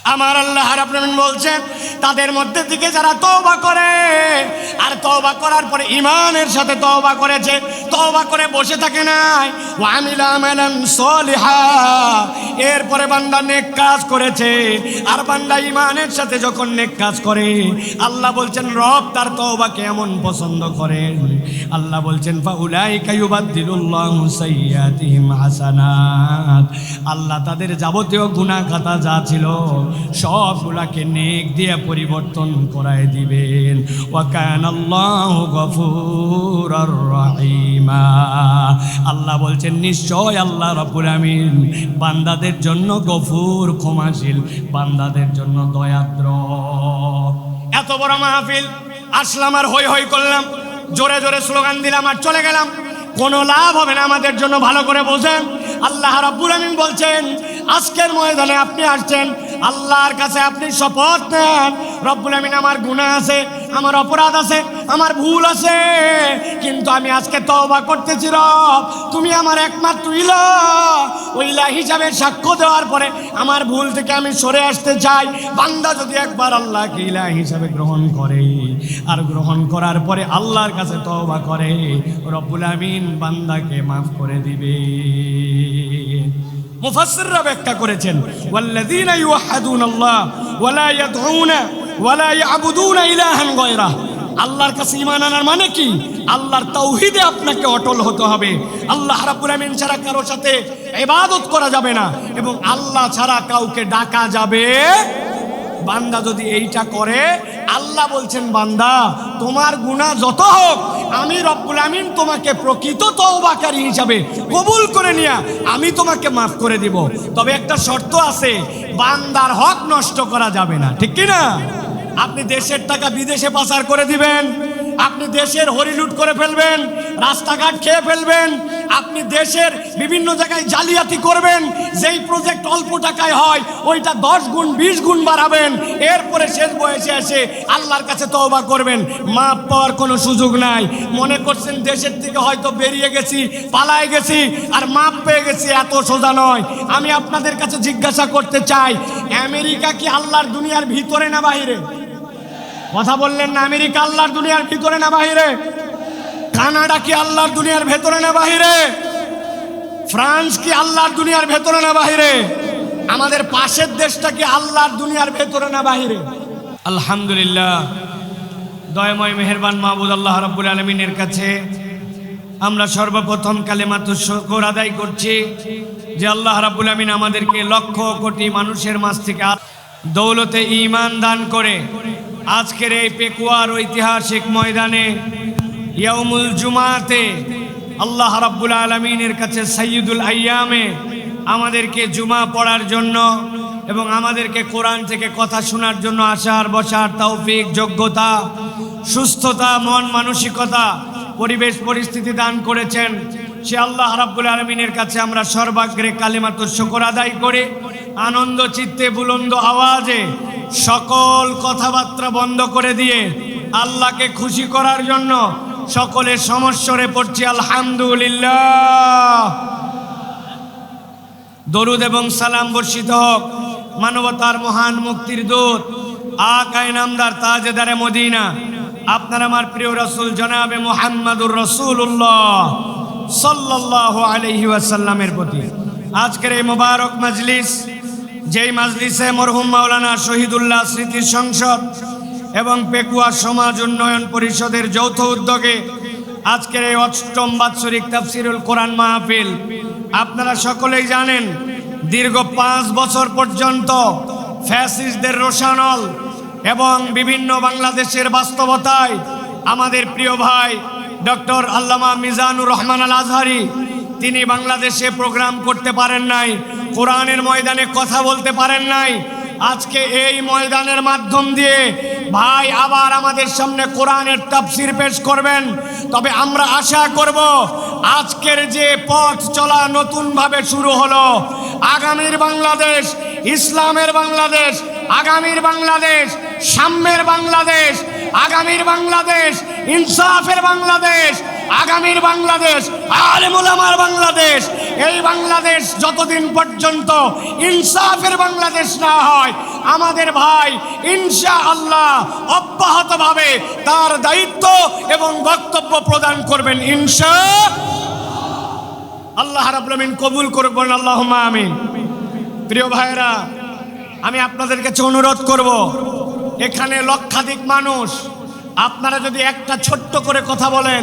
আমার আল্লাহ রাব্বুল আলামিন বলছেন, তাদের মধ্যে থেকে যারা তওবা করে আর তওবা করার পরে ঈমানের সাথে তওবা করেছে, তওবা করে বসে থাকে নাই, ওয়া আমিলা আমালান সলিহা, এরপরে বান্দা নেক কাজ করেছে, আর বান্দা ঈমানের সাথে যখন নেক কাজ করে, আল্লাহ বলছেন রব তার তওবাকে এমন পছন্দ করেন, আল্লাহ বলছেন ফাউলাইকা ইউবাদদিলুল্লাহু সাইয়্যাতিহিম হাসানাত, আল্লাহ তাদের যাবতীয় গুনাহ খাতা যা ছিল সবগুলাকে নেক দিয়ে পরিবর্তন করায় দিবেন। ওয়া কানাল্লাহু গফুরুর রহিমা, আল্লাহ বলছেন নিশ্চয় আল্লাহ রাব্বুল আমিন বান্দাদের জন্য গফুর, ক্ষমাশীল, বান্দাদের জন্য দয়াদ্র। এত বড় মাহফিল আসলাম আর হই হই করলাম, জোরে জোরে স্লোগান দিলাম আর চলে গেলাম, কোনো লাভ হবে না। আমাদের জন্য ভালো করে বোঝেন, আল্লাহ রাব্বুল আমিন বলছেন আজকের ময়দানে আপনি আসছেন, আল্লাহর কাছে আপনি শপথ নেন, রব্বুল আমিন আমার গুনাহ আছে, আমার অপরাধ আছে, আমার ভুল আছে, কিন্তু আমি আজকে তওবা করতেছি রব, তুমি আমার একমাত্র ইলাহ হিসাবে সাক্ষ্য দেওয়ার পরে আমার ভুল থেকে আমি সরে আসতে চাই। বান্দা যদি একবার আল্লাহকে ইলাহ হিসাবে গ্রহণ করে আর গ্রহণ করার পরে আল্লাহর কাছে তওবা করে, রব্বুল আমিন বান্দাকে মাফ করে দিবে। মুফাসসিররা ব্যাখ্যা করেছেন, ওয়াল্লাযীনা ইউওয়াহ্হিদুনাল্লাহ ওয়া লা ইয়াদউনা ওয়া লা ইয়াবুদুনা ইলাহান গায়রাহ, আল্লাহর কাছে ঈমান আনার মানে কি? আল্লাহর তাওহীদে আপনাকে অটল হতে হবে। আল্লাহ রাব্বুল আমিন ছাড়া কারোর সাথে ইবাদত করা যাবে না এবং আল্লাহ ছাড়া কাউকে ডাকা যাবে। বান্দা যদি এইটা করে, আল্লাহ বলছেন বান্দা তোমার গুনাহ যত হোক আমি রব্বুল আমিন তোমাকে প্রকৃত তওবাকারী হিসাবে কবুল করে নিয়া আমি তোমাকে মাফ করে দিব। তবে একটা শর্ত আছে, বান্দার হক নষ্ট করা যাবে না, ঠিক কি না? আপনি দেশের টাকা বিদেশে পাচার করে দিবেন, আপনি দেশের হরিলুট করে ফেলবেন, রাস্তাঘাট খেয়ে ফেলবেন, আপনি দেশের বিভিন্ন জায়গায় জালিয়াতি করবেন, যেই প্রজেক্ট অল্প টাকায় হয় ওইটা 10 গুণ 20 গুণ বাড়াবেন, এরপরে শেষ বয়সে এসে আল্লাহর কাছে তওবা করবেন, মাপ পাওয়ার কোনো সুযোগ নাই। মনে করছেন দেশের থেকে হয়তো বেরিয়ে গেছি, পালায় গেছি আর মাপ পেয়ে গেছি, এত সোজা নয়। আমি আপনাদের কাছে জিজ্ঞাসা করতে চাই, আমেরিকা কি আল্লাহর দুনিয়ার ভিতরে না বাহিরে? কথা বললেন না, আমেরিকা আল্লাহর দুনিয়ার ভিতরে না বাহিরে? কানাডা কি আল্লাহর দুনিয়ার ভেতরে না বাহিরে? ফ্রান্স কি আল্লাহর দুনিয়ার ভেতরে না বাহিরে? আমাদের পাশের দেশটা কি আল্লাহর দুনিয়ার ভেতরে না বাহিরে? আলহামদুলিল্লাহ, দয়াময় মেহেরবান মাহবুদ আল্লাহ রাব্বুল আলামিনের কাছে আমরা সর্বপ্রথম কালেমাতুশ শুকর আদায় করছি যে আল্লাহ রাব্বুল আমিন আমাদেরকে লক্ষ কোটি মানুষের মাঝ থেকে দৌলতে ঈমান দান করে আজকের এই পেকুয়ার ঐতিহাসিক ময়দানে ইয়াউমুল জুমাতে আল্লাহ রাব্বুল আলামিনের কাছে সাইয়্যিদুল আইয়ামে আমাদেরকে জুমা পড়ার জন্য এবং আমাদেরকে কোরআন থেকে কথা শোনার জন্য আসার বসার তৌফিক, যোগ্যতা, সুস্থতা, মন মানসিকতা, পরিবেশ পরিস্থিতি দান করেছেন। সে আল্লাহ রাব্বুল আলামিনের কাছে আমরা সর্বাগ্রে কালিমাতুশ শুকর আদায় করে আনন্দ চিত্তে বুলন্দ আওয়াজে সকল কথাবার্তা বন্ধ করে দিয়ে আল্লাহকে খুশি করার জন্য সকলের সমস্বরে পড়ছি আলহামদুলিল্লাহ। দরুদ এবং সালাম বর্ষিত হোক মানবতার মহান মুক্তির দূত আকায়ে নামদার তাজেদারে মদিনা আপনার আমার প্রিয় রাসূল জনাবে মুহাম্মদুর রাসূলুল্লাহ সাল্লাল্লাহু আলাইহি ওয়াসাল্লামের প্রতি। আজকের এই মোবারক মজলিস, যেই মজলিসে মরহুম মাওলানা শহীদুল্লাহ স্মৃতি সংসদ এবং পেকুয়া সমাজ উন্নয়ন পরিষদের যৌথ উদ্যোগে আজকের এই ৮ম বাৎসরিক তাফসিরুল কোরআন মাহফিল, আপনারা সকলেই জানেন দীর্ঘ 5 বছর পর্যন্ত ফ্যাসিস্টদের রোষানল এবং বিভিন্ন বাংলাদেশের বাস্তবতায় আমাদের প্রিয় ভাই ডক্টর আল্লামা মিজানুর রহমান আল আজহারি তিনি বাংলাদেশে প্রোগ্রাম করতে পারেন নাই, কোরআনের ময়দানে কথা বলতে পারেন নাই। আজকে এই ময়দানের মাধ্যম দিয়ে ভাই আবার আমাদের সামনে কোরআনের তাফসীর পেশ করবেন। তবে আমরা আশা করব আজকের যে পথ চলা নতুনভাবে শুরু হলো, আগামীর বাংলাদেশ, ইসলামের বাংলাদেশ, আগামীর বাংলাদেশ, সাম্যের বাংলাদেশ, আগামীর বাংলাদেশ, ইনসাফের বাংলাদেশ, আগামীর বাংলাদেশ, আলেম ওলামার বাংলাদেশ। এই বাংলাদেশ যতদিন পর্যন্ত ইনসাফের বাংলাদেশ না হয়, আমাদের ভাই ইনশাআল্লাহ অব্যাহতভাবে তার দায়িত্ব এবং বক্তব্য প্রদান করবেন ইনশাআল্লাহ। রাব্বুল আমিন কবুল করবেন, আল্লাহুম্মা আমিন। প্রিয় ভাইরা, আমি আপনাদের কাছে অনুরোধ করব, এখানে লক্ষাধিক মানুষ, আপনারা যদি একটা ছোট্ট করে কথা বলেন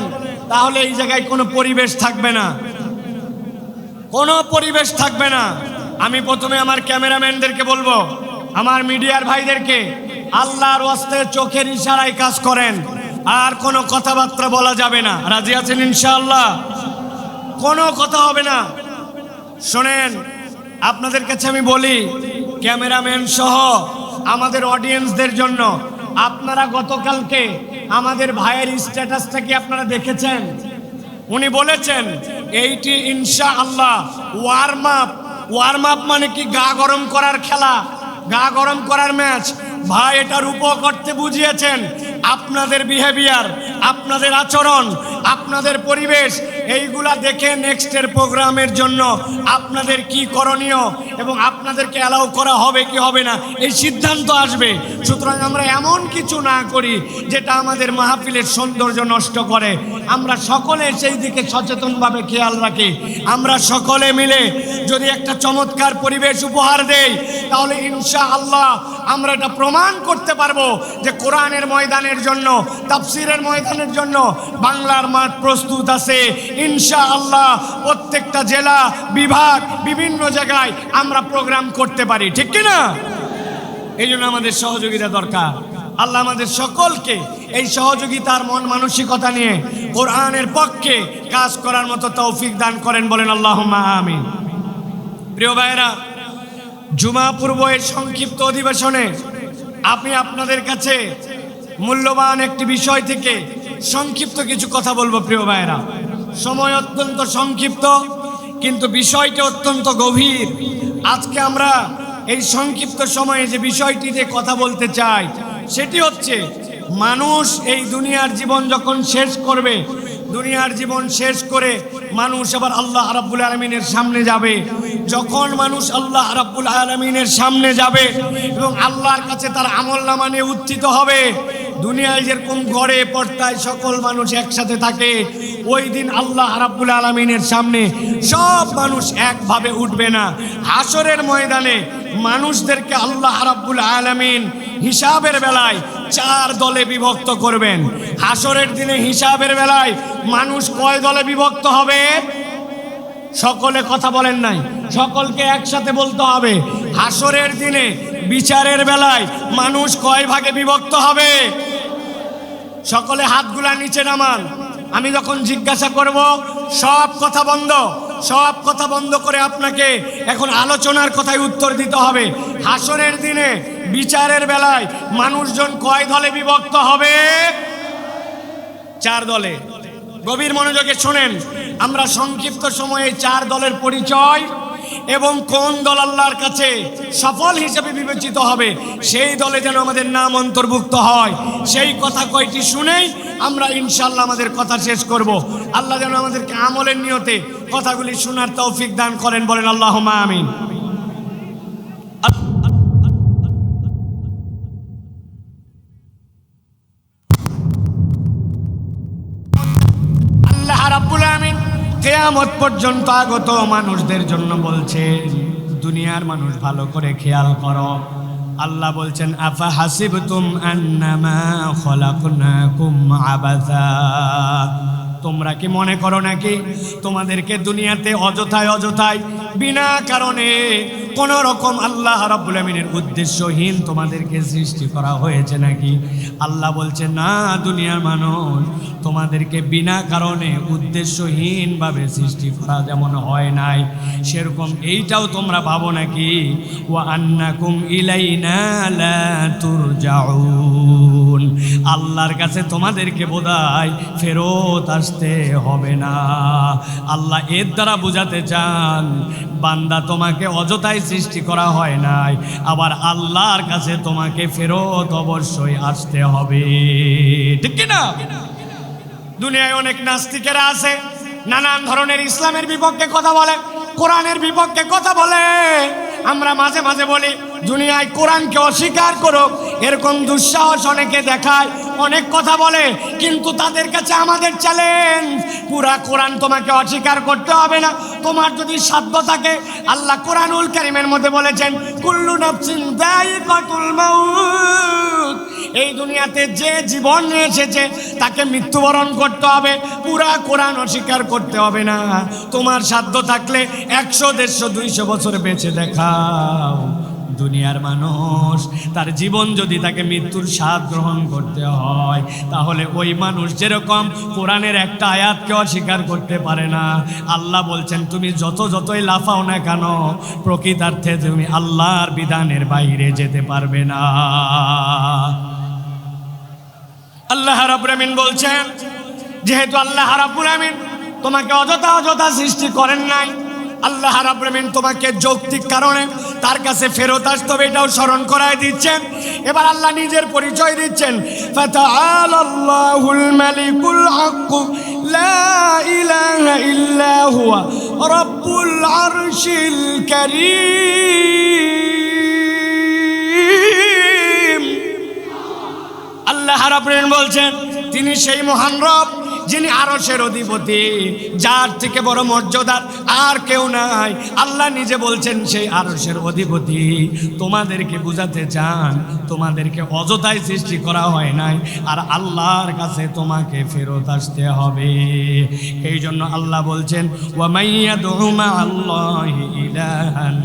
তাহলে এই জায়গায় কোনো পরিবেশ থাকবে না, কোনো পরিবেশ থাকবে না। আমি প্রথমে আমার ক্যামেরাম্যানদেরকে বলবো, আমার মিডিয়ার ভাইদেরকে, আল্লাহর ওয়াস্তে চোখের ইশারায় কাজ করেন, আর কোনো কথাবার্তা বলা যাবে না। রাজি আছেন ইনশাআল্লাহ? কোনো কথা হবে না। শোনেন, আপনাদের কাছে আমি বলি, ক্যামেরাম্যান সহ আমাদের অডিয়েন্সদের জন্য, আপনারা গতকালকে আমাদের ভাইয়ের স্ট্যাটাসটা কি আপনারা দেখেছেন? উনি বলেছেন এইটি ইনশাআল্লাহ ওয়ার্ম আপ মানে কি? গা গরম করার খেলা, গা গরম করার ম্যাচ। ভাই এটা রূপক করতে বুঝিয়েছেন। আপনাদের বিহেভিয়ার, আপনাদের আচরণ, আপনাদের পরিবেশ, এইগুলা দেখে নেক্সটের প্রোগ্রামের জন্য আপনাদের কি করণীয় এবং আপনাদেরকে অ্যালাউ করা হবে কি হবে না, এই সিদ্ধান্ত আসবে। সুতরাং আমরা এমন কিছু না করি যেটা আমাদের মাহফিলের সৌন্দর্য নষ্ট করে। আমরা সকলে সেই দিকে সচেতনভাবে খেয়াল রাখি। আমরা সকলে মিলে যদি একটা চমৎকার পরিবেশ উপহার দেই, তাহলে ইনশাআল্লাহ আমরা এটা প্রমাণ করতে পারবো যে কোরআনের ময়দানের জন্য, তাফসীরের ময়দানের জন্য বাংলার মাঠ প্রস্তুত আছে ইনশাআল্লাহ। প্রত্যেকটা জেলা, বিভাগ, বিভিন্ন জায়গায় আমরা প্রোগ্রাম করতে পারি, ঠিক কি না? এই জন্য আমাদের সহযোগিতা দরকার। আল্লাহ আমাদের সকলকে এই সহযোগিতার মন মানসিকতা নিয়ে কোরআনের পক্ষে কাজ করার মতো তৌফিক দান করেন, বলেন আল্লাহুম্মা আমিন। প্রিয় ভাইরা, জুমা পূর্ব এই সংক্ষিপ্ত অধিবেশনে আমি আপনাদের কাছে মূল্যবান একটি বিষয় থেকে সংক্ষিপ্ত কিছু কথা বলবো। প্রিয় ভাইরা, সময় অত্যন্ত সংক্ষিপ্ত, কিন্তু বিষয়টা অত্যন্ত গভীর। আজকে আমরা এই সংক্ষিপ্ত সময়ে যে বিষয়টিতে কথা বলতে চাই সেটি হচ্ছে, মানুষ এই দুনিয়ার জীবন যখন শেষ করবে, দুনিয়ার জীবন শেষ করে মানুষ আবার আল্লাহ রাব্বুল আলামিনের সামনে যাবে। যখন মানুষ আল্লাহ রাব্বুল আলামিনের সামনে যাবে এবং আল্লাহর কাছে তার আমলনামা নিয়ে উত্থিত হবে, দুনিয়ায় যেরকম ঘরে পর্দায় সকল মানুষ একসাথে থাকে, ওই দিন আল্লাহ রাব্বুল আলামিনের সামনে সব মানুষ একভাবে উঠবে না। হাসরের ময়দানে মানুষদেরকে আল্লাহ রাব্বুল আলামিন হিসাবের বেলায় 4 দলে বিভক্ত করবেন। হাসরের দিনে হিসাবের বেলায় মানুষ কয় দলে বিভক্ত হবে? সকলে কথা বলেন নাই, সকলকে একসাথে বলতে হবে। হাসরের দিনে বিচারের বেলায় মানুষ কয় ভাগে বিভক্ত হবে? সকলে হাতগুলা নিচে নামান। আমি যখন জিজ্ঞাসা করব, সব কথা বন্ধ, সব কথা বন্ধ করে আপনাকে এখন আলোচনার কথায় উত্তর দিতে হবে। হাসরের দিনে বিচারের বেলায় মানুষজন কয় দলে বিভক্ত হবে? 4 দলে। গভীর মনোযোগে শোনেন, আমরা সংক্ষিপ্ত সময়ে 4 দলের পরিচয় এবং কোন দল আল্লাহর কাছে সফল হিসেবে বিবেচিত হবে সেই দলে যেন আমাদের নাম অন্তর্ভুক্ত হয়, সেই কথা কয়টি শুনেই আমরা ইনশাআল্লাহ আমাদের কথা শেষ করব। আল্লাহ যেন আমাদেরকে আমলের নিয়তে কথাগুলি শোনার তৌফিক দান করেন, বলেন আল্লাহুম্মা আমিন। আল্লাহ রাব্বুল আমিন কিয়ামত পর্যন্ত আগত মানুষদের জন্য বলছেন, দুনিয়ার মানুষ ভালো করে খেয়াল করো। আল্লাহ বলছেন, আফা হাসিবতুম আন্নামা খলাকনাকুম আবাসা, তোমরা কি মনে করো নাকি তোমাদেরকে দুনিয়াতে অযথায় বিনা কারণে কোন রকম আল্লাহ রাব্বুল আমিনের উদ্দেশ্যহীন তোমাদেরকে সৃষ্টি করা হয়েছে নাকি? আল্লাহ বলছে, না, দুনিয়ার মানুষ তোমাদেরকে বিনা কারণে উদ্দেশ্যহীনভাবে সৃষ্টি করা যেমন হয় নাই, সেরকম এইটাও তোমরা ভাবো নাকি? ওয়া আন্নাকুম ইলাইনা লা তুরজাউন, আল্লাহর কাছে তোমাদেরকে বোধহয় ফেরত আসতে হবে না। আল্লাহ এর দ্বারা বুঝাতে চান, বান্দা তোমাকে অযথায় সৃষ্টি করা হয় নাই, আবার আল্লাহর কাছে তোমাকে ফেরত অবশ্যই আসতে হবে, ঠিক কি না? দুনিয়ায় অনেক নাস্তিকেরা আছে, নানান ধরনের ইসলামের বিপক্ষে কথা বলে, কোরআনের বিপক্ষে কথা বলে। আমরা মাঝে মাঝে বলি দুনিয়ায় কোরআনকে অস্বীকার করো, এরকম দুঃসাহস অনেকে দেখায়, অনেক কথা বলে, কিন্তু তাদের কাছে আমাদের চ্যালেঞ্জ, পুরা কোরআন তোমাকে অস্বীকার করতে হবে না। তোমার যদি সাধ্য থাকে, আল্লাহ কোরআনুল কারীমের মধ্যে বলেছেন কুল্লু নাফসিন যায়িকাতুল মাউত, এই দুনিয়াতে যে জীবন নিয়ে এসেছে তাকে মৃত্যুবরণ করতে হবে, পুরা কোরআন অস্বীকার করতে হবে না। তোমার সাধ্য থাকলে 100, 150, 200 বছর বেঁচে দেখাও। দুনিয়ার মানুষ তার জীবন যদি তাকে মৃত্যুর স্বাদ গ্রহণ করতে হয়, তাহলে ওই মানুষ যেরকম কোরআনের একটা আয়াতকে অস্বীকার করতে পারে না, আল্লাহ বলছেন তুমি যতই লাফাও না কেন, প্রকৃতার্থে তুমি আল্লাহর বিধানের বাইরে যেতে পারবে না। আল্লাহ রাব্বুল আমিন বলছেন, যেহেতু আল্লাহ রাব্বুল আমিন তোমাকে অযথা সৃষ্টি করেন নাই, আল্লাহ রাব্বুল আমিন তোমাকে যৌক্তিক কারণে তার কাছে ফেরত আসতে হবে, এটাও স্মরণ করায় দিচ্ছেন। এবার আল্লাহ নিজের পরিচয় দিচ্ছেন, ফাতাআলাল্লাহুল মালিকুল হক লা ইলাহা ইল্লা হুয়া রাব্বুল আরশিল কারীম। আল্লাহ রাব্বুল আমিন বলছেন তিনি সেই মহান রব যিনি আরশের অধিপতি, যার থেকে বড় মর্যাদার আর কেউ নাই। আল্লাহ নিজে বলছেন সেই আরশের অধিপতি। তোমাদেরকে বুঝাতে চান তোমাদেরকে অযথাই সৃষ্টি করা হয় নাই, আর আল্লাহর কাছে তোমাকে ফেরত আসতে হবে। এই জন্য আল্লাহ বলছেন ওয়া মাইয়াদউ মা'আল্লাহি ইলাহান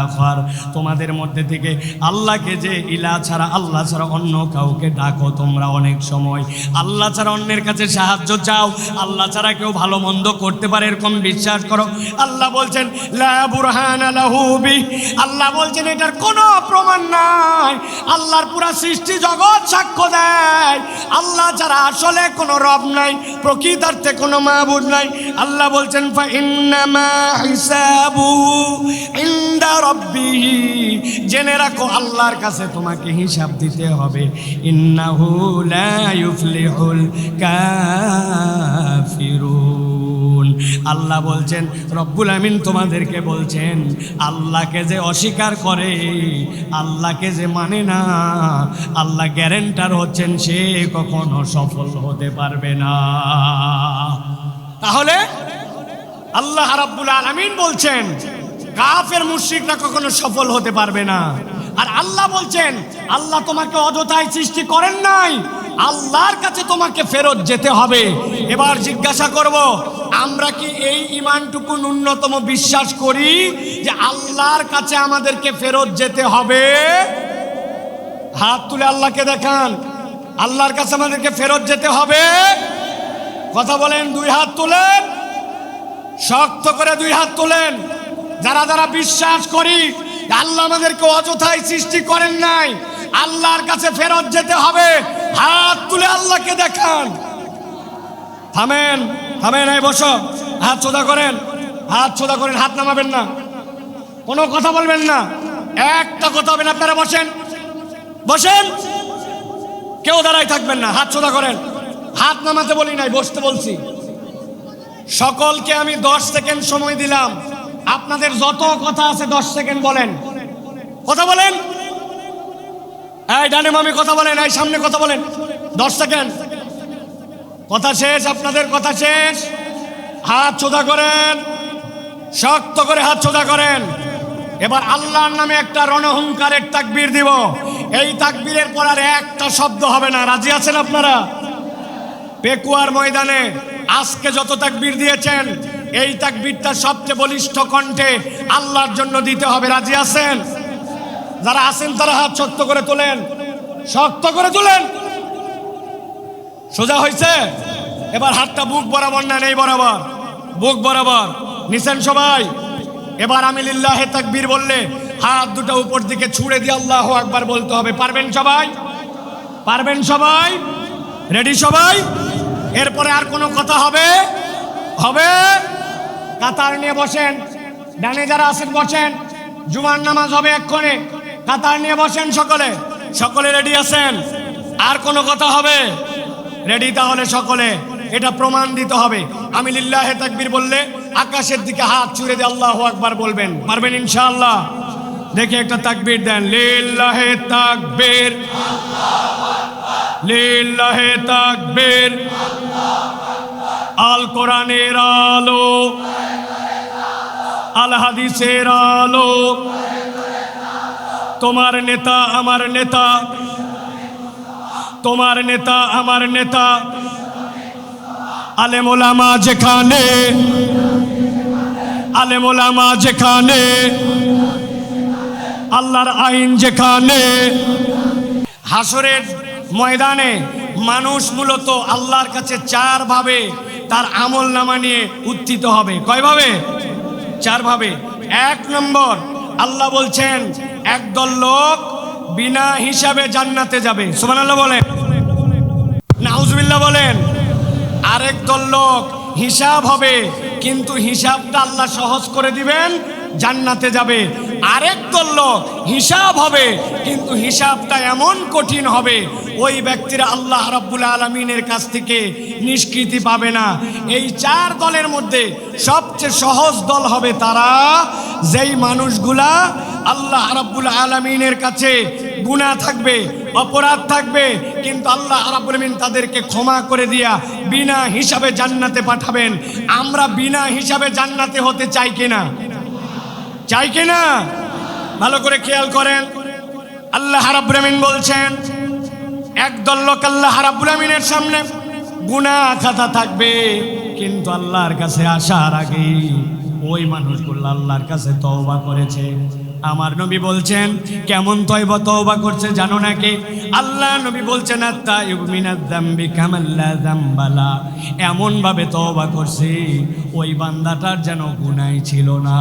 আখার, তোমাদের মধ্যে থেকে আল্লাহকে যে ইলাহ ছাড়া, আল্লাহ ছাড়া অন্য কাউকে ডাকো তোমরা, অনেক সময় আল্লাহ ছাড়া অন্যের কাছে সাহায্য চাও, আল্লাহ ছাড়া কেউ ভালো মন্দ করতে পারে এরকম বিশ্বাস করো। আল্লাহ বলছেন লা বুরহানা লাহু বি, আল্লাহ বলছেন এটার কোনো প্রমাণ নাই। আল্লাহর পুরা সৃষ্টি জগৎ সাক্ষ্য দেয় আল্লাহ ছাড়া আসলে কোনো রব নাই, প্রকৃতার্থে কোনো মাবুদ নাই। আল্লাহ বলছেন ফা ইন্নামা হিসাবুহু ইনদা রাব্বিহি, জেনে রাখো আল্লাহর কাছে তোমাকে হিসাব দিতে হবে। ইন্নাহু লা ইউফলিহুল কাফিরুন, আল্লাহ বলছেন, রব্বুল আমিন তোমাদেরকে বলছেন আল্লাহকে যে অস্বীকার করে, আল্লাহকে যে মানে না, আল্লাহ গ্যারান্টার হচ্ছেন সে কখনো সফল হতে পারবে না। তাহলে আল্লাহ রাব্বুল আলামিন বলছেন কাফের মুশরিকরা কখনো সফল হতে পারবে না। আর আল্লাহ বলছেন আল্লাহ তোমাকে অযথাই সৃষ্টি করেন নাই, আল্লাহর কাছে তোমাকে ফেরত যেতে হবে। এবার জিজ্ঞাসা করব, আমরা কি এই ঈমানটুকু ন্যূনতম বিশ্বাস করি যে আল্লাহর কাছে আমাদেরকে ফেরত যেতে হবে? হাত তুলে আল্লাহকে দেখান, আল্লাহর কাছে আমাদেরকে ফেরত যেতে হবে। কথা বলেন, 2 হাত তোলেন, শক্ত করে 2 হাত তোলেন। যারা যারা বিশ্বাস করি আল্লাহ আমাদেরকে অযথাই সৃষ্টি করেন নাই, আল্লাহর কাছে ফেরত যেতে হবে, হাত তুলে আল্লাহকে দেখান। থামেন, এই বসো, হাত সোজা করেন, হাত নামাবেন না, কোনো কথা বলবেন না, একটা কথা হবে না। আপনারা বসেন, কেউ দাঁড়াই থাকবেন না, হাত সোজা করেন। হাত নামাতে বলি নাই, বসতে বলছি। সকলকে আমি 10 সেকেন্ড সময় দিলাম, আপনাদের যত কথা আছে 10 সেকেন্ড বলেন, কথা বলেন। এই ডানে মামি কথা বলেন, এই সামনে কথা বলেন, 10 সেকেন্ড। কথা শেষ, আপনাদের কথা শেষ। হাত সোজা করেন, শক্ত করে হাত সোজা করেন। এবার আল্লাহর নামে একটা রণহুঙ্কারের তাকবীর দিব। এই তাকবীরের পর আর একটা শব্দ হবে না। রাজি আছেন আপনারা? পেকুয়ার ময়দানে আজকে যত তাকবীর দিয়েছেন, এই তাকবীরটা সবচেয়ে বলিষ্ঠ কণ্ঠে আল্লাহর জন্য দিতে হবে। রাজি আছেন? যারা আছেন তারা হাত শক্ত করে তোলেন, সোজা হয়েছে? এবার হাতটা বুক বরাবর না, নেই বরাবর, বুক বরাবর নিছেন সবাই। এবার আমি লিল্লাহে তাকবীর বললে হাত দুটো উপর দিকে ছুঁড়ে দিয়ে আল্লাহু আকবার বলতে হবে। পারবেন সবাই? রেডি সবাই? এরপরে আর কোনো কথা হবে? কাতার নিয়ে বসেন, ডানে যারা আছেন বসেন, জুমার নামাজ হবে এক্ষণে। কাতার নিয়ে বসেন, সকলে রেডি আছেন? আর কোনো কথা হবে? রেডি তাহলে সকলে। এটা প্রমাণ দিতে হবে। আমি লিল্লাহে তাকবীর বললে আকাশের দিকে হাত ছুড়ে দিয়ে আল্লাহু আকবার বলবেন, পারবেন ইনশাআল্লাহ? দেখে একটা তাকবীর দেন, লিল্লাহে তাকবীর, লিল্লাহে তাকবীর। আল কোরআনের আলো, আল হাদিসের আলো, তোমার নেতা আমার নেতা, তোমার নেতা আমার নেতা, আলেম ওলামা যেখানে, আলেম ওলামা যেখানে, আল্লাহর আইন যেখানে। হাসরের ময়দানে মানুষ মূলত আল্লাহর কাছে চার ভাবে তার আমল নামা নিয়ে উত্থিত হবে। কয়ভাবে? চার ভাবে। এক নম্বর, আল্লাহ বলছেন একদল লোক বিনা হিসাবে জান্নাতে যাবে, সুবহানাল্লাহ বলেন, নাউজুবিল্লাহ বলেন। আরেক দল লোক হিসাব হবে, কিন্তু হিসাবটা আল্লাহ সহজ করে দিবেন, জান্নাতে যাবে। আরেক দল লোক হিসাব হবে, কিন্তু হিসাবটা এমন কঠিন হবে ওই ব্যক্তিরা আল্লাহ রাব্বুল আলামিনের কাছ থেকে নিষ্কৃতি পাবে না। এই চার দলের মধ্যে সবচেয়ে সহজ দল হবে তারা, যেই মানুষগুলা আল্লাহ রাব্বুল আলামিনের কাছে গুনাহ থাকবে, অপরাধ থাকবে, কিন্তু আল্লাহ রাব্বুল আলামিন তাদেরকে ক্ষমা করে দিয়া বিনা হিসাবে জান্নাতে পাঠাবেন। আমরা বিনা হিসাবে জান্নাতে হতে চাই কিনা? চাই কিনা? ভালো করে খেয়াল করেন। আল্লাহ রাব্বুল আলামিন বলছেন একদল লোক আল্লাহ রাব্বুল আলামিনের সামনে গুনাহ খাতা থাকবে, কিন্তু আল্লাহর কাছে আসার আগে ওই মানুষগুলো আল্লাহর কাছে তওবা করেছে। আমার নবী বলছেন কেমন তওবা করছে জানো নাকি? আল্লাহ নবী বলছেন আত-তাইবু মিনাজ যামবি কামান লা যামবালা, এমন ভাবে তওবা করছে ওই বান্দাটার যেন গুনাহই ছিল না।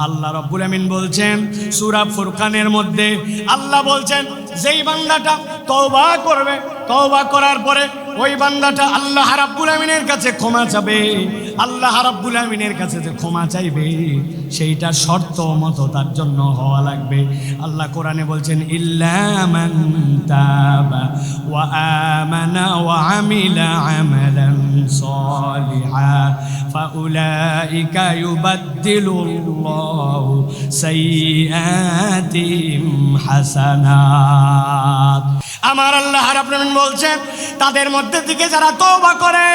আল্লাহ রাব্বুল আমিন বলছেন সূরা ফুরকানের মধ্যে, আল্লাহ বলছেন যেই বান্দাটা তওবা করবে, তওবা করার পরে ওই বান্দাটা আল্লাহ রাব্বুল আমিনের কাছে ক্ষমা চাবে, আল্লাহ রাব্বুল আমিনের কাছে যে ক্ষমা চাইবে সেইটা শর্ত মতো তার জন্য হওয়া লাগবে। আল্লাহ কোরআনে বলছেন ইল্লা মান তাবা ওয়া আমানা ওয়া আমিলা আমালান সালিহা ফাউলাইকা ইউবাদদিলুল্লাহু সাইয়্যাতিহিম হাসানাত। আমার আল্লাহ রাব্বুল আমিন বলছেন তাদের মধ্যে থেকে যারা তওবা করে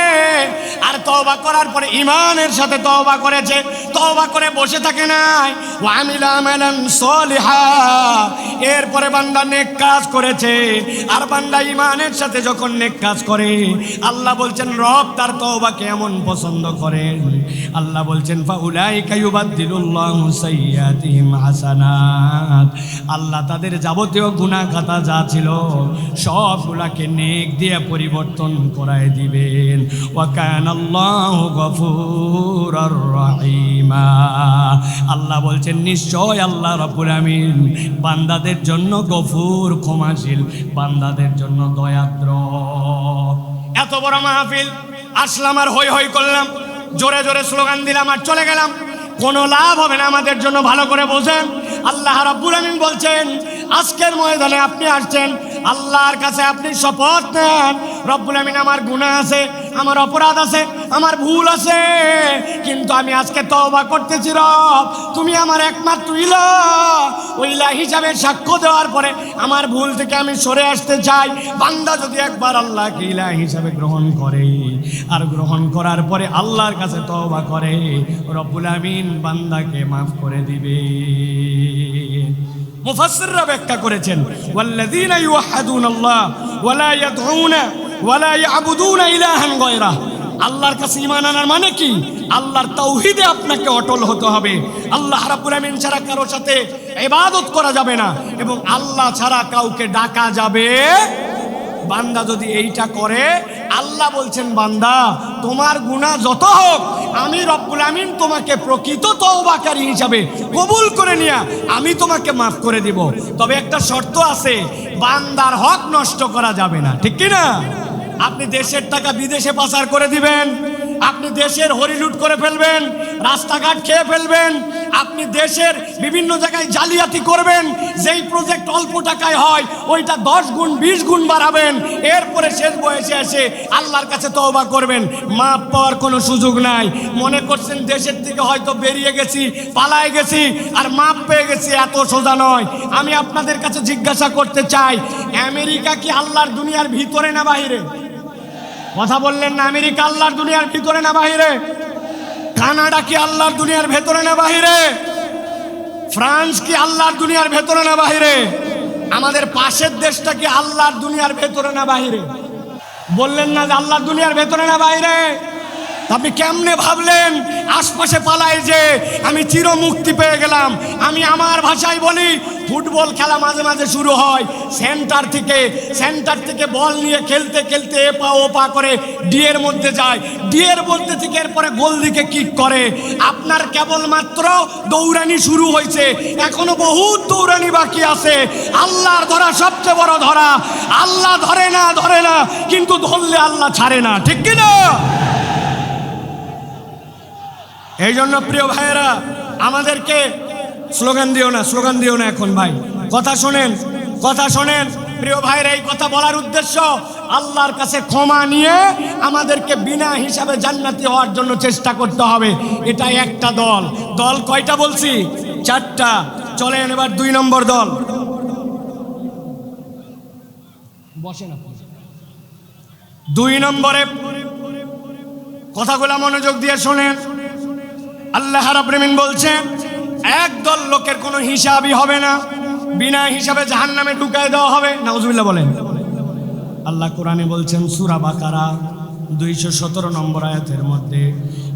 আর তওবা করার পরে ঈমানের সাথে তওবা করেছে, তওবা করে বসে থাকে নাই, ওয়া আমিলা আমালান সালিহা, এরপরে বান্দা নেক কাজ করেছে, আর বান্দা ঈমানের সাথে যখন নেক কাজ করে আল্লাহ বলছেন রব তার তওবাকে এমন পছন্দ করেন। আল্লাহ বলছেন ফাউলাইকা ইউবাদদিলুল্লাহু সাইয়্যাতিহিম হাসানাত, আল্লাহ তাদের যাবতীয় গুনাহ খাতা যা ছিল সবগুলাকে নেক দিয়ে পরিবর্তন করায় দিবেন। ওয়া কানাল্লাহু গফুরুর রহিমা, আল্লাহ বলছেন নিশ্চয় আল্লাহ রাব্বুল আমিন বান্দাদের জন্য গফুর, ক্ষমাশীল, বান্দাদের জন্য দয়াদ্র। এত বড় মাহফিল আসলাম আর হই হই করলাম, জোরে জোরে স্লোগান দিলাম আর চলে গেলাম, কোনো লাভ হবে না আমাদের জন্য। ভালো করে বোঝেন, আল্লাহ রাব্বুল আমিন বলছেন আজকের ময়দানে আপনি আসছেন, আল্লাহর কাছে আপনি শপথ নেন রব্বুল আমিন আমার গুনাহ আছে, আমার অপরাধ আছে, আমার ভুল আছে, কিন্তু আমি আজকে তওবা করতেছি রব, তুমি আমার একমাত্র ইলাহ, ওই ইলাহ হিসাবে সাক্ষ্য দেওয়ার পরে আমার ভুল থেকে আমি সরে আসতে চাই। বান্দা যদি একবার আল্লাহকে ইলাহ হিসাবে গ্রহণ করে আর গ্রহণ করার পরে আল্লাহর কাছে তওবা করে, রব্বুল আমিন বান্দাকে মাফ করে দিবে। মুফাসসিররা ব্যাখ্যা করেছেন ওয়াল্লাযীনা ইউওয়াহ্হিদুনাল্লাহ ওয়া লা ইয়াদউনা ওয়া লা ইয়াবুদুনা ইলাহান গায়রাহ, আল্লাহর কাছে ঈমান আনার মানে কি? আল্লাহর তাওহীদে আপনাকে অটল হতে হবে। আল্লাহ রাব্বুল আমিন ছাড়া কারোর সাথে ইবাদত করা যাবে না এবং আল্লাহ ছাড়া কাউকে ডাকা যাবে। বান্দা যদি এইটা করে, আল্লাহ বলছেন বান্দা তোমার গুনাহ যত হোক আমি রব্বুল আমিন তোমাকে প্রকৃত তওবাকারী হিসাবে কবুল করে নিয়া আমি তোমাকে মাফ করে দিব। তবে একটা শর্ত আছে, বান্দার হক নষ্ট করা যাবে না, ঠিক কি না? আপনি দেশের টাকা বিদেশে পাচার করে দিবেন, আপনি দেশের হরিলুট করে ফেলবেন, রাস্তাঘাট খেয়ে ফেলবেন, আপনি দেশের বিভিন্ন জায়গায় জালিয়াতি করবেন, যেই প্রজেক্ট অল্প টাকায় হয় ওইটা 10 গুণ 20 গুণ বাড়াবেন, এরপরে শেষ বয়সে এসে আল্লাহর কাছে তওবা করবেন, মাপ পাওয়ার কোনো সুযোগ নাই। মনে করছেন দেশের থেকে হয়তো বেরিয়ে গেছি, পালায় গেছি আর মাপ পেয়ে গেছি, এত সোজা নয়। আমি আপনাদের কাছে জিজ্ঞাসা করতে চাই, আমেরিকা কি আল্লাহর দুনিয়ার ভিতরে না বাহিরে? কথা বললেন না। আমেরিকা আল্লাহর দুনিয়ার ভিতরে না বাহিরে? কানাডা কি আল্লাহর দুনিয়ার ভেতরে না বাহিরে? ফ্রান্স কি আল্লাহর দুনিয়ার ভেতরে না বাহিরে? আমাদের পাশের দেশটা কি আল্লাহর দুনিয়ার ভেতরে না বাহিরে? বললেন না যে আল্লাহর দুনিয়ার ভেতরে না বাহিরে? আপনি কেমনে ভাবলেন আশপাশে পালাই যে আমি চির মুক্তি পেয়ে গেলাম? আমি আমার ভাষায় বলি, ফুটবল খেলা মাঝে মাঝে শুরু হয়, সেন্টার থেকে বল নিয়ে খেলতে খেলতে এপা ওপা করে ডিয়ের মধ্যে যায়, ডিয়ের মধ্যে থেকে এরপরে গোল দিকে কিক করে। আপনার কেবলমাত্র দৌড়ানি শুরু হয়েছে, এখনো বহুত দৌড়ানি বাকি আছে। আল্লাহর ধরা সবচেয়ে বড় ধরা। আল্লাহ ধরে না, কিন্তু ধরলে আল্লাহ ছাড়ে না, ঠিক কিনা? এই জন্য প্রিয় ভাইয়েরা, আমাদেরকে স্লোগান দিও না এখন ভাই, কথা শোনেন প্রিয় ভাইয়েরা। এই কথা বলার উদ্দেশ্য, আল্লাহর কাছে ক্ষমা নিয়ে আমাদেরকে বিনা হিসাবে জান্নাতি হওয়ার জন্য চেষ্টা করতে হবে। এটা একটা দল কয়টা বলছি? 4টা। চলেন এবার 2 নম্বর দল। বসেন আপনি। 2 নম্বরে কথাগুলো মনোযোগ দিয়ে শোনেন। আল্লাহ রাব্বুল আলামিন বলছেন, একদল লোকের কোনো হিসাবই হবে না, বিনা হিসাবে জাহান্নামে ঢুকায় দেওয়া হবে। নাউজুবিল্লাহ বলেন। আল্লাহ কোরআনে বলছেন সূরা বাকারা 217 নম্বর আয়াতের মধ্যে,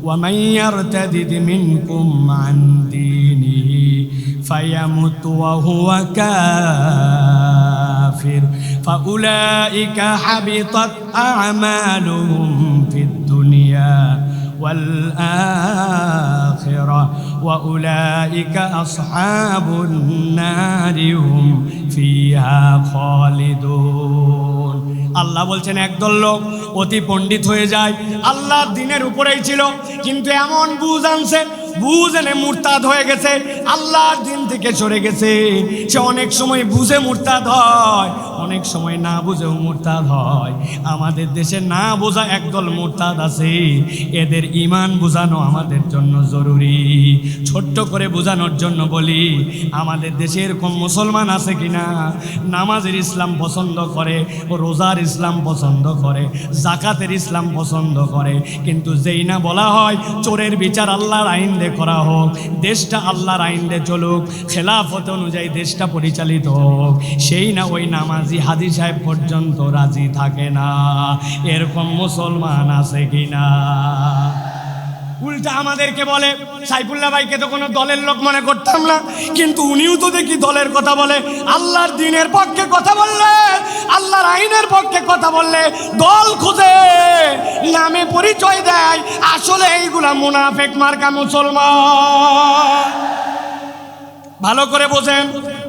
ওয়া মাইয়ারতাদিদ মিনকুম আন দীনিহি ফায়ামুত ওয়া হুয়া কাফির ফাউলাইকা হাবিতাত আ'মালুহুম ফিদ দুনিয়া والآخرة وأولئك أصحاب النار هم فيها خالدون। আল্লাহ বলছেন একদল লোক অতি পণ্ডিত হয়ে যায়, আল্লাহর দিনের উপরেই ছিল, কিন্তু এমন বুঝ আনছে, বুঝ এনে মুরতাদ হয়ে গেছে, আল্লাহর দিন থেকে সরে গেছে। সে অনেক সময় বুঝে মুরতাদ হয়, অনেক সময় না বুঝেও মুরতাদ হয়। আমাদের দেশে না বোঝা একদল মুরতাদ আছে, এদের ঈমান বোঝানো আমাদের জন্য জরুরি। ছোট্ট করে বোঝানোর জন্য বলি, আমাদের দেশে এরকম মুসলমান আছে কিনা নামাজের ইসলাম পছন্দ করে, রোজার ইসলাম পছন্দ করে, জাকাতের ইসলাম পছন্দ করে, কিন্তু যেই না বলা হয় চোরের বিচার আল্লাহর আইন দিয়ে করা হোক, দেশটা আল্লাহর আইন দিয়ে চলুক, খেলাফত অনুযায়ী দেশটা পরিচালিত হোক, সেই না ওই নামাজি হাজী সাহেব পর্যন্ত রাজি থাকে না। এরকম মুসলমান আছে কিনা? উল্টা আমাদেরকে বলে, সাইফুল্লাহ ভাইকে তো কোনো দলের লোক মনে করতাম না, কিন্তু উনিও তো দেখি দলের কথা বলে। আল্লাহর দ্বীনের পক্ষে কথা বললে, আল্লাহর আইনের পক্ষে কথা বললে দল খুঁজে নামে পরিচয় দেয়, আসলে এইগুলা মুনাফিক মার্কা মুসলমান। ভালো করে বোঝেন।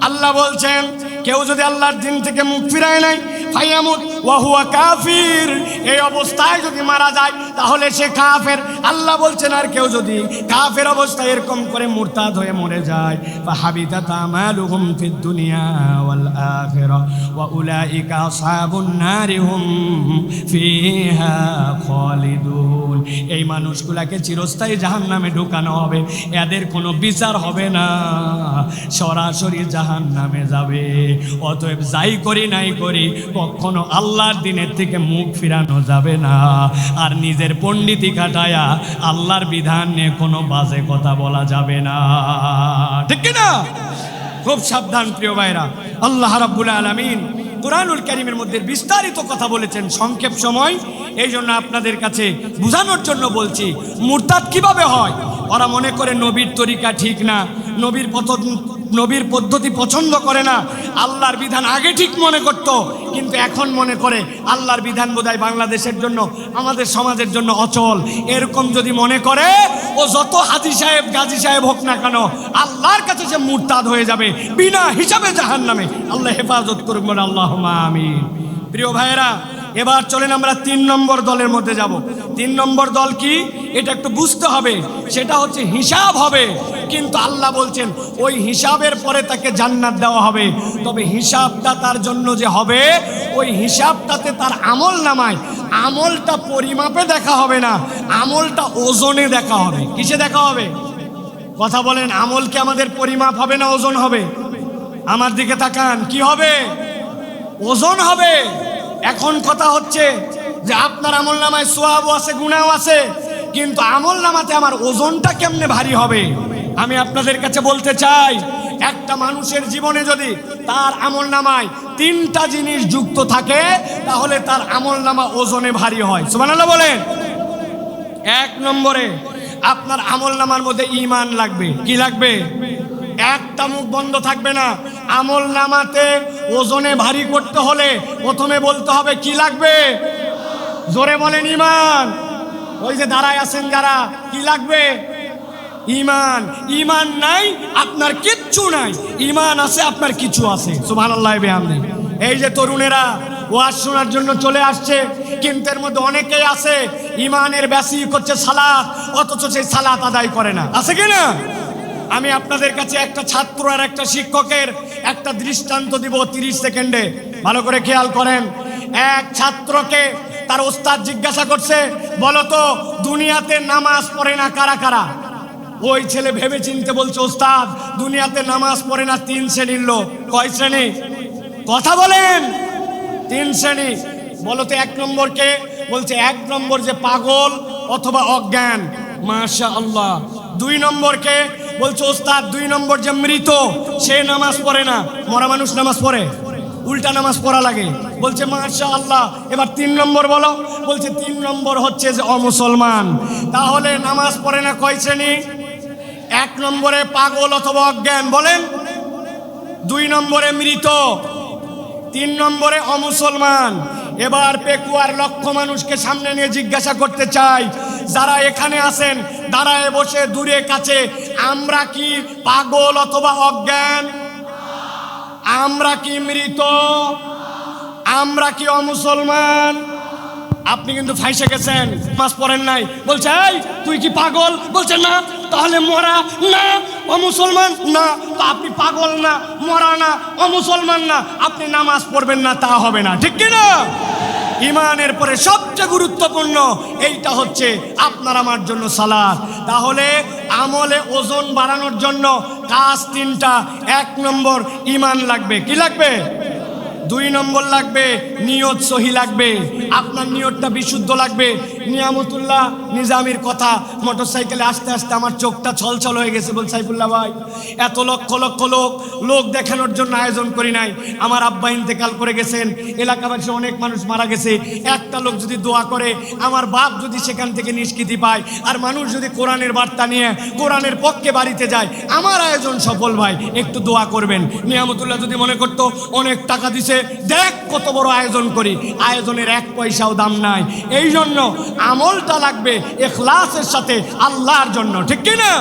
আল্লাহ বলছেন, কেউ যদি আল্লাহর দিন থেকে মুখ ফিরায় নাই, ফায়ামুত ওয়া হুয়া কাফির, এই অবস্থায় যদি মারা যায় তাহলে সে কাফের। আল্লাহ বলছেন, আর কেউ যদি কাফের অবস্থায় এরকম করে মুরতাদ হয়ে মরে যায়, ফাহাবিতাত আমালুহুম ফিদ দুনিয়া ওয়াল আখিরাহ ওয়া উলাইকা আসহাবুন নারি হুম ফিহা খালিদুন। এই মানুষগুলাকে চিরস্থায়ী জাহান্নামে ঢুকানো হবে, এদের কোনো বিচার হবে না, সরাসরি জাহান্নামে যাবে। অতএব যাই করি নাই করি, কখনো আল্লাহর দিনের থেকে মুখ ফিরানো যাবে না। আর নিজের পণ্ডিতি কাটায়া আল্লাহর বিধান নিয়ে কোনো বাজে কথা বলা যাবে না, ঠিক না? খুব সাবধান প্রিয় ভাইরা। আল্লাহ রাব্বুল আলামিন কুরআনুল কারীমের মধ্যে বিস্তারিত কথা বলেছেন, সংক্ষেপ সময়, এই জন্য আপনাদের কাছে বোঝানোর জন্য বলছি। মুরতাদ কিভাবে হয়? ওরা মনে করে নবীর তরিকা ঠিক না, নবীর পদ্ধতি পছন্দ করে না, আল্লাহর বিধান আগে ঠিক মনে করত, কিন্তু এখন মনে করে আল্লাহর বিধান বোধহয় বাংলাদেশের জন্য, আমাদের সমাজের জন্য অচল। এরকম যদি মনে করে, ও যত হাজী সাহেব গাজী সাহেব হোক না কেন, আল্লাহর কাছে সে মুরতাদ হয়ে যাবে, বিনা হিসাবে জাহান্নামে। আল্লাহ হেফাজত করুন, আল্লাহুম্মা আমিন। প্রিয় ভাইয়েরা, এবার চলেন আমরা 3 নম্বর দলের মধ্যে যাব। 3 নম্বর দল কি এটা একটু বুঝতে হবে। সেটা হচ্ছে হিসাব হবে, কিন্তু আল্লাহ বলছেন ওই হিসাবের পরে তাকে জান্নাত দেওয়া হবে। তবে হিসাবটা তার জন্য যে হবে, ওই হিসাবটাতে তার আমল নামায় আমলটা পরিমাপে দেখা হবে না, আমলটা ওজনে দেখা হবে। কিসে দেখা হবে? কথা বলেন, আমল কি আমাদের পরিমাপ হবে না ওজন হবে? আমার দিকে তাকান, কি হবে? ওজন হবে। এখন কথা হচ্ছে যে আপনার আমল নামায় সওয়াবও আছে, গুনাহও আছে, কিন্তু আমল নামাতে আমার ওজনটা কেমনে ভারী হবে? আমি আপনাদের কাছে বলতে চাই, একটা মানুষের জীবনে যদি তার আমল নামায় 3টা জিনিস যুক্ত থাকে, তাহলে তার আমল নামা ওজনে ভারী হয়। সুবহানাল্লাহ বলেন। 1 নম্বরে আপনার আমল নামার মধ্যে ঈমান লাগবে। কি লাগবে? একটা মুখ বন্ধ থাকবে না। আমল নামাতে ওজনে ভারী করতে হলে প্রথমে বলতে হবে কি লাগবে? জোরে বলেন, ঈমান। ওই যে দাঁড়ায় আছেন যারা, কি লাগবে? ঈমান। ঈমান নাই আপনার কিচ্ছু নাই, ঈমান আছে আপনার কিছু আছে। সুবহানাল্লাহ বিহামদি। এই যে তরুণেরা ওয়াজ শোনার জন্য চলে আসছে, কিন্তু এর মধ্যে অনেকেই আছে ঈমানের বেসিক হচ্ছে সালাত, অথচ সেই সালাত আদায় করে না। আছে কি না? আমি আপনাদের কাছে একটা ছাত্র আর একটা শিক্ষকের একটা দৃষ্টান্ত দিব 30 সেকেন্ডে, ভালো করে খেয়াল করেন। এক ছাত্রকে তার ওস্তাদ জিজ্ঞাসা করছে, বলো তো দুনিয়াতে নামাজ পড়ে না কারা কারা? ওই ছেলে ভেবে চিনতে বলছে, ওস্তাদ দুনিয়াতে নামাজ পড়ে না 3 শ্রেণীর লোক। কয় শ্রেণী? কথা বলেন। 3 শ্রেণী। বলো তো 1 নম্বর কে? বলছে 1 নম্বর যে পাগল অথবা অজ্ঞান। মাশাআল্লাহ। 2 নম্বর কে? বলছে ওস্তাদ 2 নম্বর যে মৃত, সে নামাজ পড়ে না। মরা মানুষ নামাজ পড়ে? উল্টা নামাজ পড়া লাগে। বলছে মাশাআল্লাহ। এবার 3 নম্বর বলো। বলছে 3 নম্বর হচ্ছে যে অমুসলমান। তাহলে নামাজ পড়ে না কয় শ্রেণী? 1 নম্বরে পাগল অথবা অজ্ঞান বলেন, 2 নম্বরে মৃত, 3 নম্বরে অমুসলমান। এবার পেকুয়ার লক্ষ মানুষকে সামনে নিয়ে জিজ্ঞাসা করতে চাই, যারা এখানে আছেন দাঁড়ায় বসে দূরে কাছে, আমরা কি পাগল অথবা অজ্ঞান? আমরা কি মৃত? আমরা কি অমুসলমান? আপনি কিন্তু ফাইসে গেছেন, নামাজ পড়েন নাই। বলছে এই তুই কি পাগল? বলছে না। তাহলে মরা না, অমুসলমান না। তো আপনি পাগল না, মরা না, অমুসলমান না, আপনি নামাজ পড়বেন না, তা হবে না। ঠিক কি না? ঈমানের পরে সবচেয়ে গুরুত্বপূর্ণ এইটা হচ্ছে আপনার আমার জন্য সালাত। তাহলে আমলে ওজন বাড়ানোর জন্য কাজ 3টা। 1 নম্বর ঈমান লাগবে। কি লাগবে? 2 নম্বর লাগবে নিয়ত সহি লাগবে, আপনার নিয়তটা বিশুদ্ধ লাগবে। নিয়ামতুল্লাহ নিজামির কথা, মোটরসাইকেলে আসতে আসতে আমার চোখটা ছলছল হয়ে গেছে। বল সাইফুল্লাহ ভাই, এত লক্ষ লক্ষ লোক দেখানোর জন্য আয়োজন করি নাই। আমার আব্বা ইন্তেকাল করে গেছেন, এলাকাবাসী অনেক মানুষ মারা গেছে। একটা লোক যদি দোয়া করে, আমার বাপ যদি সেখান থেকে নিষ্কৃতি পায়, আর মানুষ যদি কোরআনের বার্তা নিয়ে কোরআনের পক্ষে বাড়িতে যায়, আমার আয়োজন সফল ভাই, একটু দোয়া করবেন। নিয়ামতুল্লাহ যদি মনে করতো অনেক টাকা দিছে, দেখ কত বড় আয়োজন করি, আয়োজনের 1 পয়সাও দাম নাই। এই জন্য আমলটা লাগবে ইখলাসের সাথে আল্লাহর জন্য। ঠিক কি না?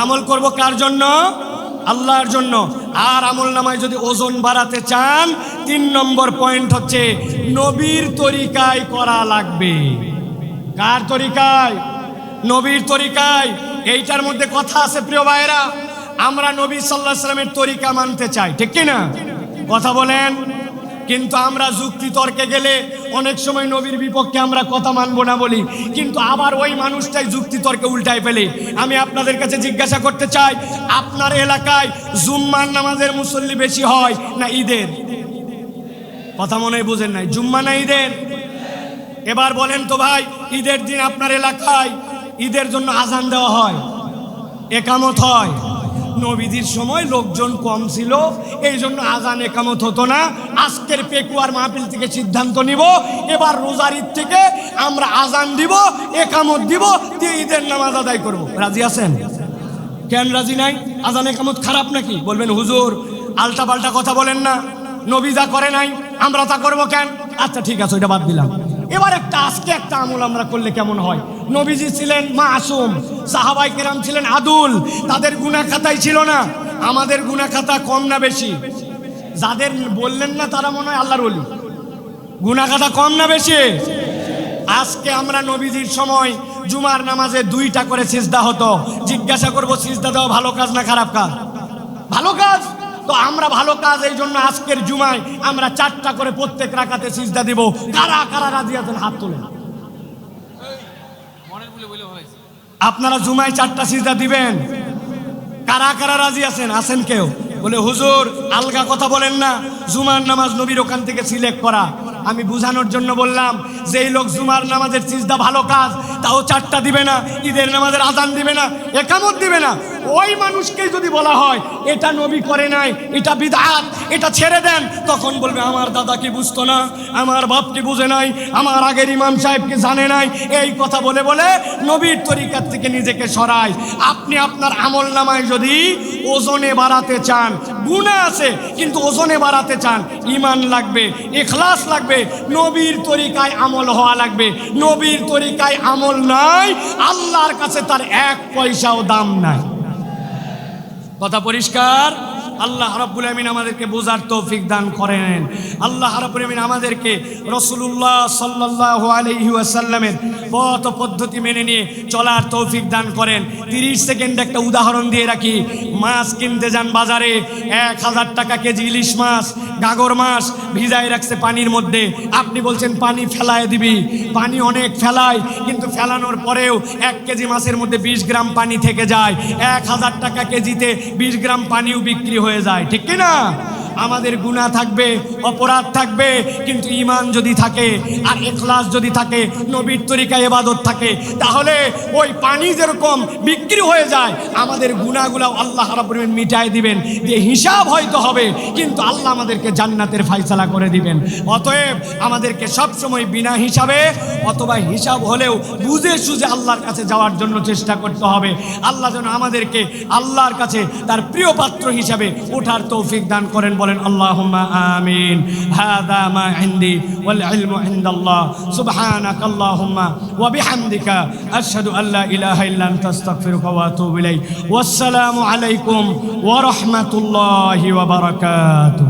আমল করব কার জন্য? আল্লাহর জন্য। আর আমল নামায় যদি ওজন বাড়াতে চান, 3 নম্বর পয়েন্ট হচ্ছে নবীর তরিকায় করা লাগবে। কার তরিকায়? নবীর তরিকায়। এইটার মধ্যে কথা আছে প্রিয় ভাইরা, আমরা নবী সাল্লাল্লাহু আলাইহি ওয়াসাল্লামের তরিকা মানতে চাই। ঠিক কি না? কথা বলেন। কিন্তু আমরা যুক্তি তর্কে গেলে অনেক সময় নবীর বিপক্ষে আমরা কথা মানবো না বলি, কিন্তু আবার ওই মানুষটাই যুক্তি তর্কে উল্টায় ফেলে। আমি আপনাদের কাছে জিজ্ঞাসা করতে চাই, আপনার এলাকায় জুম্মার নামাজের মুসল্লি বেশি হয় না ঈদের? কথা মনে হয় বুঝেন নাই। জুম্মা না ঈদের? এবার বলেন তো ভাই, ঈদের দিন আপনার এলাকায় ঈদের জন্য আজান দেওয়া হয়, একামত হয়। নবীজির সময় লোকজন কম ছিল, এই জন্য আজান একামত হতো না। আজকের পেকুয়ার মাহফিল থেকে সিদ্ধান্ত নিব, এবার রোজার ঈদ থেকে আমরা আজান দিব, একামত দিব, দিয়ে ঈদের নামাজ আদায় করব। রাজি আছেন? কেন রাজি নাই? আজান একামত খারাপ নাকি? বলবেন হুজুর আলটা পাল্টা কথা বলেন না, নবী যা করে নাই আমরা তা করবো কেন? আচ্ছা ঠিক আছে, ওইটা বাদ দিলাম। এবার আজকে একটা আমল আমরা করলে কেমন হয়? নবীজি ছিলেন মাসুম, সাহাবায়ে কেরাম ছিলেন আদুল, তাদের গুনাহ খাতাই ছিল না। আমাদের গুনাহ খাতা কম না বেশি? যাদের বললেন না তারা মনে হয় আল্লাহর ওলি। গুনাহগাদা কম না বেশি? আজকে আমরা নবীজির সময় জুমার নামাজে 2টা করে সিজদা হতো। জিজ্ঞাসা করব সিজদা দেওয়া ভালো কাজ না খারাপ কাজ? ভালো কাজ। তো আমরা ভালো কাজ, এই জন্য আজকের জুমায় আমরা 4টা করে প্রত্যেক রাকাতে সিজদা দিব। কারা কারা রাজি আছেন হাত তোলেন। আপনারা জুমায় 4টা সিজদা দিবেন? কারা কারা রাজি আছেন? আছেন কেউ? বলে হুজুর আলগা কথা বলেন না, জুমার নামাজ নবীর ওখান থেকে সিলেক্ট করা। আমি বুঝানোর জন্য বললাম, যেই লোক জুমার নামাজের সিজদা ভালো কাজ, তাও 4টা দিবে না, ঈদের নামাজের আজান দিবে না, একামত দিবে না, ওই মানুষকে যদি বলা হয় এটা নবী করে নাই, এটা বিদআত, এটা ছেড়ে দেন, তখন বলবে আমার দাদা কি বুঝতো না, আমার বাপ কি বুঝে নাই, আমার আগের ইমাম সাহেব কি জানে নাই। এই কথা বলে বলে নবীর তরিকার থেকে নিজেকে সরায়। আপনি আপনার আমল নামায় যদি ওজনে বাড়াতে চান, গুনাহ আছে কিন্তু ওজনে বাড়াতে চান, ঈমান লাগবে, ইখলাস লাগবে, নবীর তরিকায় আমল হওয়া লাগবে। নবীর তরিকায় আমল নাই, আল্লাহর কাছে তার 1 পয়সাও দাম নাই। কথা পরিষ্কার? আল্লাহ রাব্বুল আমিন আমাদেরকে বোঝার তৌফিক দান করেন। আল্লাহ রাব্বুল আমিন আমাদেরকে রাসূলুল্লাহ সাল্লাল্লাহু আলাইহি ওয়াসাল্লামের পথ পদ্ধতি মেনে নিয়ে চলার তৌফিক দান করেন। 30 সেকেন্ড একটা উদাহরণ দিয়ে রাখি। মাছ কিনতে যান বাজারে, 1000 টাকা কেজি ইলিশ মাছ, গাগর মাছ ভিজায় রাখছে পানির মধ্যে। আপনি বলছেন পানি ফেলায় দিবি, পানি অনেক ফেলায়, কিন্তু ফেলানোর পরেও 1 কেজি মাছের মধ্যে 20 গ্রাম পানি থেকে যায়। 1000 টাকা কেজিতে 20 গ্রাম পানিও বিক্রি হয়ে যায়, ঠিক কি না? আমাদের গুনাহ থাকবে, অপরাধ থাকবে, কিন্তু ঈমান যদি থাকে আর ইখলাস যদি থাকে, নবীর তরিকায় ইবাদত থাকে, তাহলে ওই পানি যেরকম বিক্রি হয়ে যায়, আমাদের গুনাহগুলো আল্লাহ রাব্বুল আলামিন মিটায় দিবেন। যে হিসাব হয়তো হবে, কিন্তু আল্লাহ আমাদেরকে জান্নাতের ফয়সালা করে দিবেন। অতএব আমাদেরকে সব সময় বিনা হিসাবে অথবা হিসাব হলেও বুঝে সুঝে আল্লাহর কাছে যাওয়ার জন্য চেষ্টা করতে হবে। আল্লাহ যেন আমাদেরকে আল্লাহর কাছে তার প্রিয় পাত্র হিসাবে ওঠার তৌফিক দান করেন। বলেন আল্লাহুম্মা আমিন। হাযা মা ইনদি ওয়াল ইলমু ইনদাল্লাহ। সুবহানাকা আল্লাহুম্মা ওয়া বিহামদিকা আশহাদু আল্লা ইলাহা ইল্লা আনতা আস্তাগফিরুকা ওয়া আতুবু ইলাইক। ওয়াসসালামু আলাইকুম ওয়া রাহমাতুল্লাহি ওয়া বারাকাতুহু।